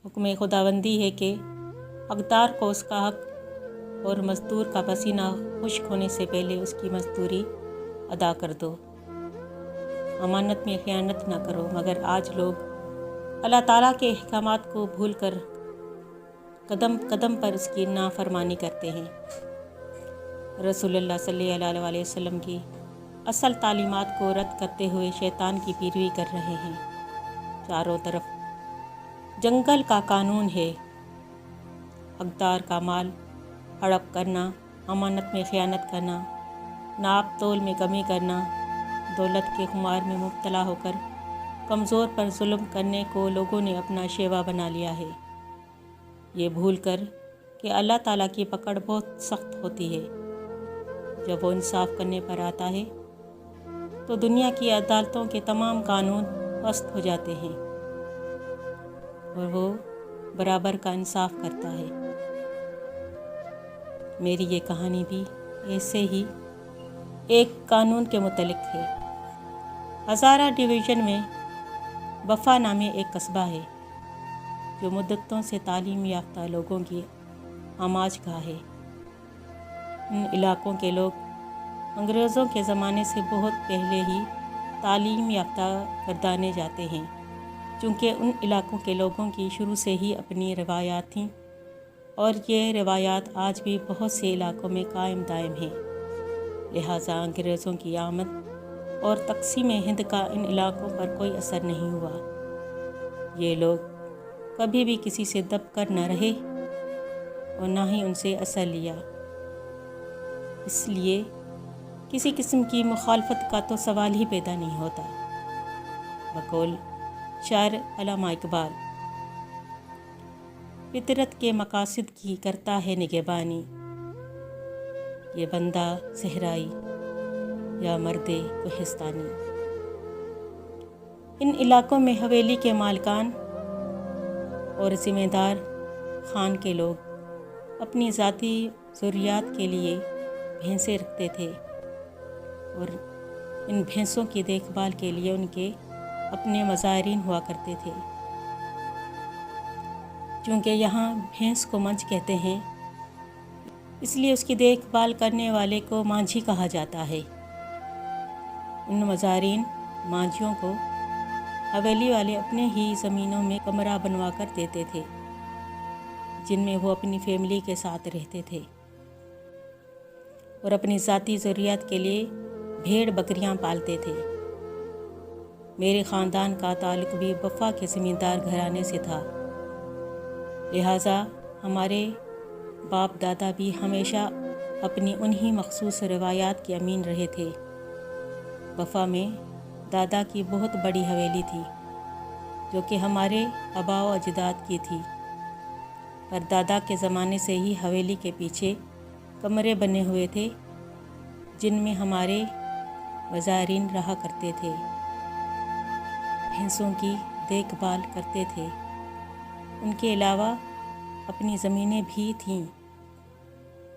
हुक्म खुदाबंदी है कि हकदार को उसका हक और मज़दूर का पसीना खुश्क होने से पहले उसकी मज़दूरी अदा कर दो। अमानत में ख़यानत ना करो। मगर आज लोग अल्लाह ताला के अहकामात को भूलकर कदम कदम पर उसकी नाफरमानी करते हैं। रसूलुल्लाह सल्लल्लाहु अलैहि वसल्लम की असल तालीमात को रद्द करते हुए शैतान की पैरवी कर रहे हैं। चारों तरफ जंगल का कानून है। हकदार का माल हड़प करना, अमानत में ख़यानत करना, नाप तोल में कमी करना, दौलत के खुमार में मुब्तला होकर कमज़ोर पर जुल्म करने को लोगों ने अपना शेवा बना लिया है। ये भूल कर कि अल्लाह ताला की पकड़ बहुत सख्त होती है। जब वो इंसाफ करने पर आता है तो दुनिया की अदालतों के तमाम कानून पस्त हो जाते हैं और वो बराबर का इंसाफ करता है। मेरी ये कहानी भी ऐसे ही एक कानून के मुतल्लिक़ है। हज़ारा डिवीज़न में वफ़ा नामे एक कस्बा है जो मुद्दतों से तालीम याफ्ता लोगों की आमाज गाह है। इन इलाकों के लोग अंग्रेज़ों के ज़माने से बहुत पहले ही तालीम याफ्ता गर्दाने जाते हैं, चूँकि उन इलाकों के लोगों की शुरू से ही अपनी रवायात थीं और ये रवायात आज भी बहुत से इलाकों में कायम दायम हैं। लिहाजा अंग्रेज़ों की आमद और तक़सीम हिंद का इन इलाकों पर कोई असर नहीं हुआ। ये लोग कभी भी किसी से दब कर न रहे और ना ही उनसे असर लिया। इसलिए किसी किस्म की मुखालफत का तो सवाल ही पैदा नहीं होता। बकौल शायर अल्लामा इकबाल, फितरत के मकासद की करता है निगहबानी, ये बंदा सहराई या मर्दे कोहिस्तानी। इन इलाकों में हवेली के मालिकान और ज़िम्मेदार खान के लोग अपनी ज़ाती ज़रूरियात के लिए भैंसें रखते थे और इन भैंसों की देखभाल के लिए उनके अपने मज़ारिन हुआ करते थे। चूँकि यहाँ भैंस को मंझ कहते हैं, इसलिए उसकी देखभाल करने वाले को मांझी कहा जाता है। उन मज़ारिन मांझियों को हवेली वाले अपने ही ज़मीनों में कमरा बनवा कर देते थे, जिनमें वो अपनी फैमिली के साथ रहते थे और अपनी ज़ाती ज़रूरियात के लिए भेड़ बकरियां पालते थे। मेरे ख़ानदान का ताल्लुक़ भी वफ़ा के ज़मींदार घराने से था। लिहाजा हमारे बाप दादा भी हमेशा अपनी उन्हीं मखसूस रवायात के अमीन रहे थे। वफ़ा में दादा की बहुत बड़ी हवेली थी जो कि हमारे आबा व अजदाद की थी, पर दादा के ज़माने से ही हवेली के पीछे कमरे बने हुए थे जिनमें हमारे मज़ारिन रहा करते थे, भैंसों की देखभाल करते थे। उनके अलावा अपनी ज़मीनें भी थीं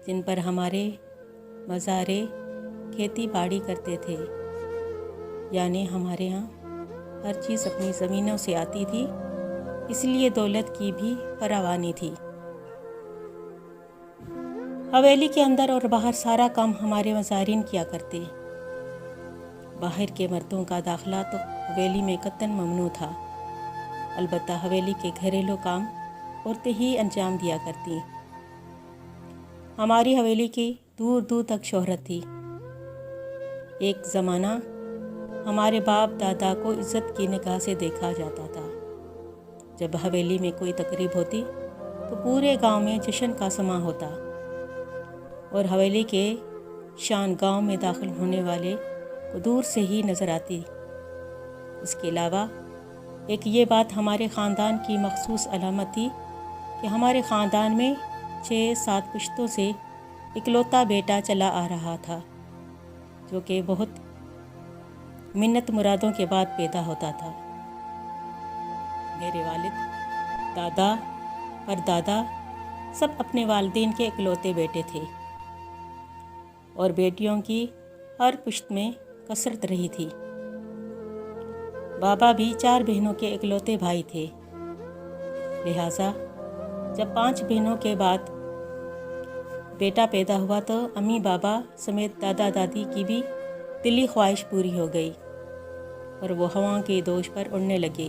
जिन पर हमारे मज़ारे खेती बाड़ी करते थे। यानी हमारे यहाँ हर चीज़ अपनी ज़मीनों से आती थी, इसलिए दौलत की भी फरावानी थी। हवेली के अंदर और बाहर सारा काम हमारे मज़ारिन किया करते। बाहर के मर्दों का दाखिला तो हवेली में कतन ममनू था। अलबत्ता हवेली के घरेलू काम औरतें ही अंजाम दिया करती। हमारी हवेली की दूर दूर तक शोहरत थी। एक ज़माना हमारे बाप दादा को इज़्ज़त की निगाह से देखा जाता था। जब हवेली में कोई तकरीब होती तो पूरे गांव में जश्न का समा होता और हवेली के शान गांव में दाखिल होने वाले को दूर से ही नज़र आती। इसके अलावा एक ये बात हमारे ख़ानदान की मखसूस अलामत थी कि हमारे ख़ानदान में 6-7 पुश्तों से इकलौता बेटा चला आ रहा था, जो कि बहुत मिन्नत मुरादों के बाद पैदा होता था। मेरे वालिद, दादा और दादा सब अपने वालिदैन के इकलौते बेटे थे और बेटियों की हर पुश्त में कसरत रही थी। बाबा भी 4 बहनों के इकलौते भाई थे। लिहाजा जब 5 बहनों के बाद बेटा पैदा हुआ तो अम्मी बाबा समेत दादा दादी की भी दिली ख्वाहिश पूरी हो गई और वो हवा के दोष पर उड़ने लगे।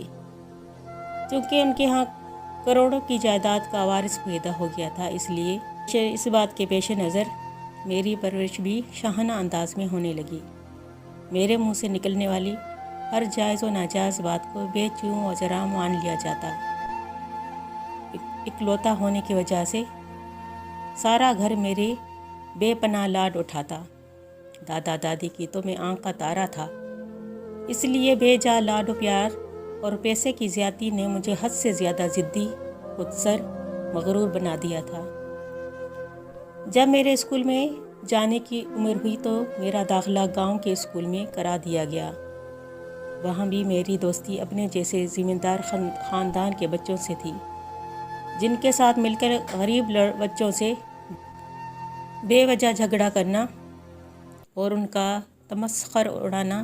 क्योंकि उनके यहाँ करोड़ों की जायदाद का वारिस पैदा हो गया था, इसलिए इस बात के पेश नज़र मेरी परवरिश भी शाहाना अंदाज में होने लगी। मेरे मुंह से निकलने वाली हर जायज़ व नाजायज़ बात को बेचूं व जरा मान लिया जाता। इकलौता होने की वजह से सारा घर मेरे बेपनाह लाड उठाता। दादा दादी की तो मैं आँख का तारा था, इसलिए बेजा लाड प्यार और पैसे की ज़्यादती ने मुझे हद से ज़्यादा ज़िद्दी, खुदसर, मगरूर बना दिया था। जब मेरे स्कूल में जाने की उम्र हुई तो मेरा दाखिला गांव के स्कूल में करा दिया गया। वहाँ भी मेरी दोस्ती अपने जैसे ज़िम्मेदार ख़ानदान के बच्चों से थी, जिनके साथ मिलकर गरीब बच्चों से बेवजह झगड़ा करना और उनका तमस्खर उड़ाना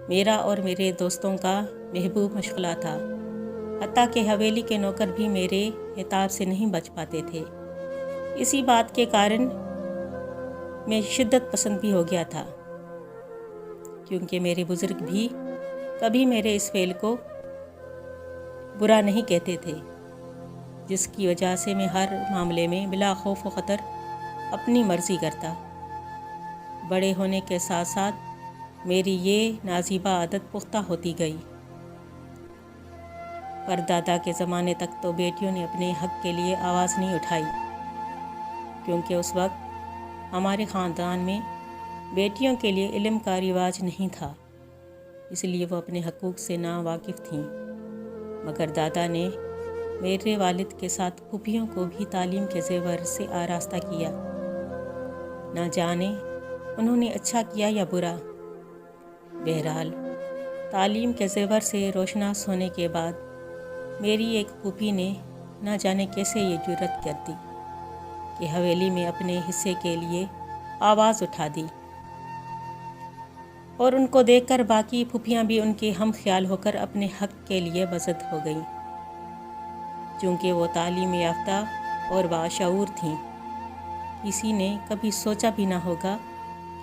मेरा और मेरे दोस्तों का महबूब मशगला था। हत्ता कि हवेली के नौकर भी मेरे हिताब से नहीं बच पाते थे। इसी बात के कारण मैं शिद्दत पसंद भी हो गया था, क्योंकि मेरे बुज़ुर्ग भी कभी मेरे इस फ़ेल को बुरा नहीं कहते थे, जिसकी वजह से मैं हर मामले में बिला खौफ व ख़तर अपनी मर्ज़ी करता। बड़े होने के साथ साथ मेरी ये नाज़ीबा आदत पुख्ता होती गई। पर दादा के ज़माने तक तो बेटियों ने अपने हक़ के लिए आवाज़ नहीं उठाई, क्योंकि उस वक्त हमारे ख़ानदान में बेटियों के लिए इल्म का रिवाज नहीं था, इसलिए वो अपने हकूक़ से ना वाकिफ़ थीं। मगर दादा ने मेरे वालिद के साथ फूफियों को भी तालीम के ज़ेवर से आरास्ता किया। ना जाने उन्होंने अच्छा किया या बुरा। बहरहाल तालीम के ज़ेवर से रोशनास होने के बाद मेरी एक फूफी ने ना जाने कैसे ये जुर्रत कर दी कि हवेली में अपने हिस्से के लिए आवाज़ उठा दी, और उनको देखकर बाकी फूफियाँ भी उनके हम ख्याल होकर अपने हक़ के लिए बज़द हो गईं। चूँकि वो तालीम याफ्ता और बाशऊर थीं, किसी ने कभी सोचा भी ना होगा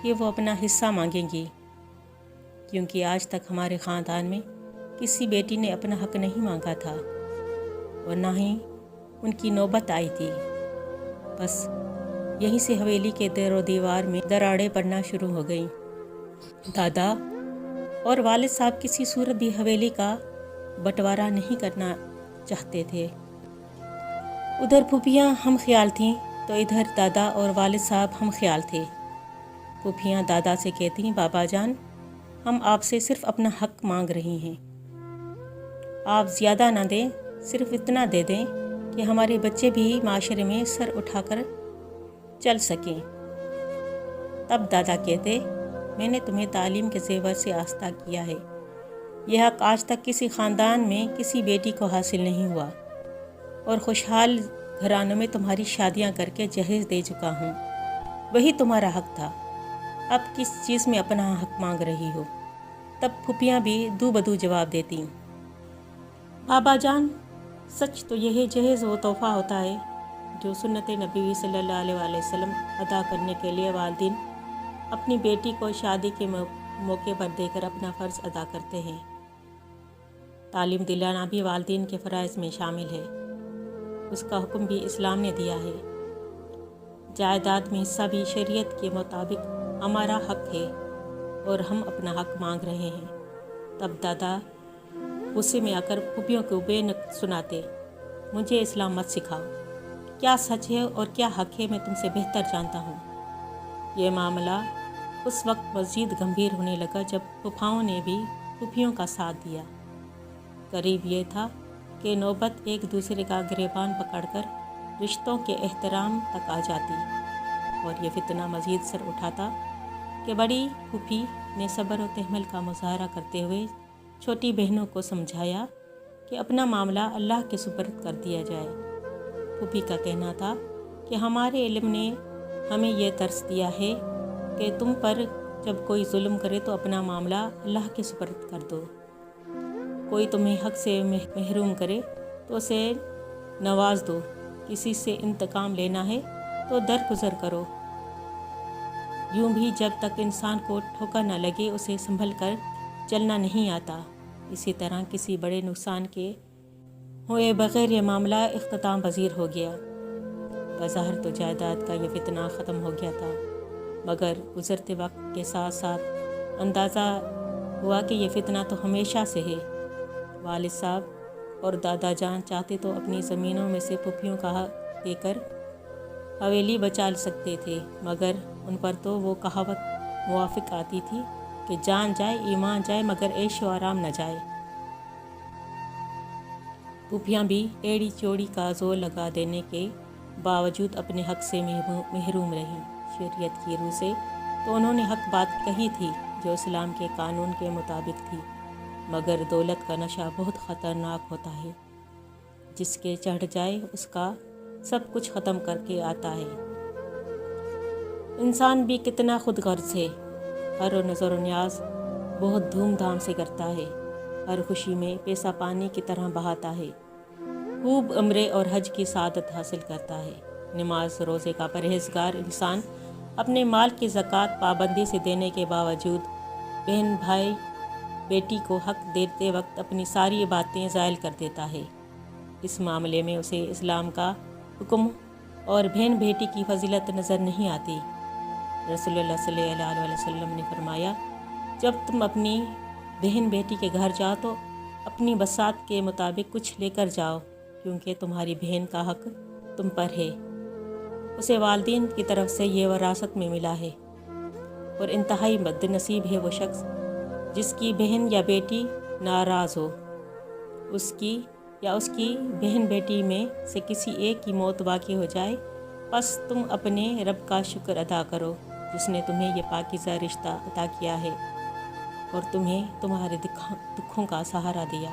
कि वो अपना हिस्सा मांगेंगी, क्योंकि आज तक हमारे ख़ानदान में किसी बेटी ने अपना हक़ नहीं मांगा था और ना ही उनकी नौबत आई थी। बस यहीं से हवेली के देरो दीवार में दरारें पड़ना शुरू हो गईं। दादा और वालिद साहब किसी सूरत भी हवेली का बंटवारा नहीं करना चाहते थे। उधर फूफियाँ हम ख्याल थीं तो इधर दादा और वालिद साहब हम ख्याल थे। फूफियाँ दादा से कहती, बाबा जान, हम आपसे सिर्फ़ अपना हक़ मांग रही हैं, आप ज़्यादा ना दें, सिर्फ़ इतना दे दें कि हमारे बच्चे भी माशरे में सर उठाकर चल सकें। तब दादा कहते, मैंने तुम्हें तालीम के ज़ेवर से आस्ता किया है। यह हक़ आज तक किसी ख़ानदान में किसी बेटी को हासिल नहीं हुआ, और खुशहाल घरानों में तुम्हारी शादियां करके जहेज़ दे चुका हूँ। वही तुम्हारा हक़ था, अब किस चीज़ में अपना हक़ मांग रही हो। तब फूफियाँ भी दू बदू जवाब देती, बाबा जान, सच तो यह जहेज़ वो तोहफ़ा होता है जो सुन्नत नबी सल्लल्लाहु अलैहि वसल्लम अदा करने के लिए वालिदैन अपनी बेटी को शादी के मौके पर देकर अपना फ़र्ज़ अदा करते हैं। तालीम दिलाना भी वालिदैन के फ़राइज़ में शामिल है। उसका हुक्म भी इस्लाम ने दिया है। जायदाद में हिस्सा भी शरीयत के मुताबिक हमारा हक़ है और हम अपना हक़ मांग रहे हैं। तब दादा गुस्से में आकर फूफियों को बेनक सुनाते, मुझे इस्लाम मत सिखाओ, क्या सच है और क्या हक़ है मैं तुमसे बेहतर जानता हूँ। ये मामला उस वक्त मज़ीद गंभीर होने लगा जब फूफाओं ने भी फूफियों का साथ दिया। करीब ये था कि नौबत एक दूसरे का गिरेबान पकड़कर रिश्तों के एहतराम तक आ जाती, और ये फितना मज़ीद सर उठाता कि बड़ी फूफी ने सब्र और तहम्मुल का मुज़ाहरा करते हुए छोटी बहनों को समझाया कि अपना मामला अल्लाह के सुपर्द कर दिया जाए। फूफी का कहना था कि हमारे इल्म ने हमें यह दर्स दिया है कि तुम पर जब कोई जुल्म करे तो अपना मामला अल्लाह के सुपर्द कर दो। कोई तुम्हें हक़ से महरूम करे तो उसे नवाज दो। किसी से इंतकाम लेना है तो दरगुजर करो। यूं भी जब तक इंसान को ठोकर न लगे उसे संभल कर चलना नहीं आता। इसी तरह किसी बड़े नुकसान के हुए बग़ैर ये मामला इख्तिताम पज़ीर हो गया। बज़ाहिर तो जायदाद का ये फितना ख़त्म हो गया था, मगर गुज़रते वक्त के साथ साथ अंदाज़ा हुआ कि ये फितना तो हमेशा से है। वालिद साहब और दादा जान चाहते तो अपनी ज़मीनों में से पुप्पियों का हक देकर हवेली बचा सकते थे, मगर उन पर तो वो कहावत मुवाफ़िक आती थी कि जान जाए ईमान जाए मगर ऐश व आराम न जाए। पुप्पियाँ भी एड़ी चोड़ी का जोर लगा देने के बावजूद अपने हक से महरूम रहीं। शरीयत की रूह से तो उन्होंने हक बात कही थी जो इस्लाम के कानून के मुताबिक थी, मगर दौलत का नशा बहुत ख़तरनाक होता है। जिसके चढ़ जाए उसका सब कुछ ख़त्म करके आता है। इंसान भी कितना खुद गर्ज है, हर नज़र न्याज बहुत धूमधाम से करता है, हर खुशी में पैसा पानी की तरह बहाता है, खूब उम्रे और हज की सादत हासिल करता है। नमाज रोज़े का परहेज़गार इंसान अपने माल की ज़कात पाबंदी से देने के बावजूद बहन भाई बेटी को हक देते वक्त अपनी सारी बातें ज़ायल कर देता है। इस मामले में उसे इस्लाम का हुक्म और बहन बेटी की फजीलत नज़र नहीं आती। रसूलुल्लाह सल्लल्लाहु अलैहि वसल्लम ने फरमाया, जब तुम अपनी बहन बेटी के घर जाओ तो अपनी बसात के मुताबिक कुछ लेकर जाओ, क्योंकि तुम्हारी बहन का हक तुम पर है। उसे वालिदैन की तरफ से ये वरासत में मिला है, और इंतहाई बदनसीब है वो शख्स जिसकी बहन या बेटी नाराज़ हो। उसकी या उसकी बहन बेटी में से किसी एक की मौत वाक़ई हो जाए, बस तुम अपने रब का शुक्र अदा करो जिसने तुम्हें ये पाकीज़ा रिश्ता अता किया है और तुम्हें तुम्हारे दुखों का सहारा दिया।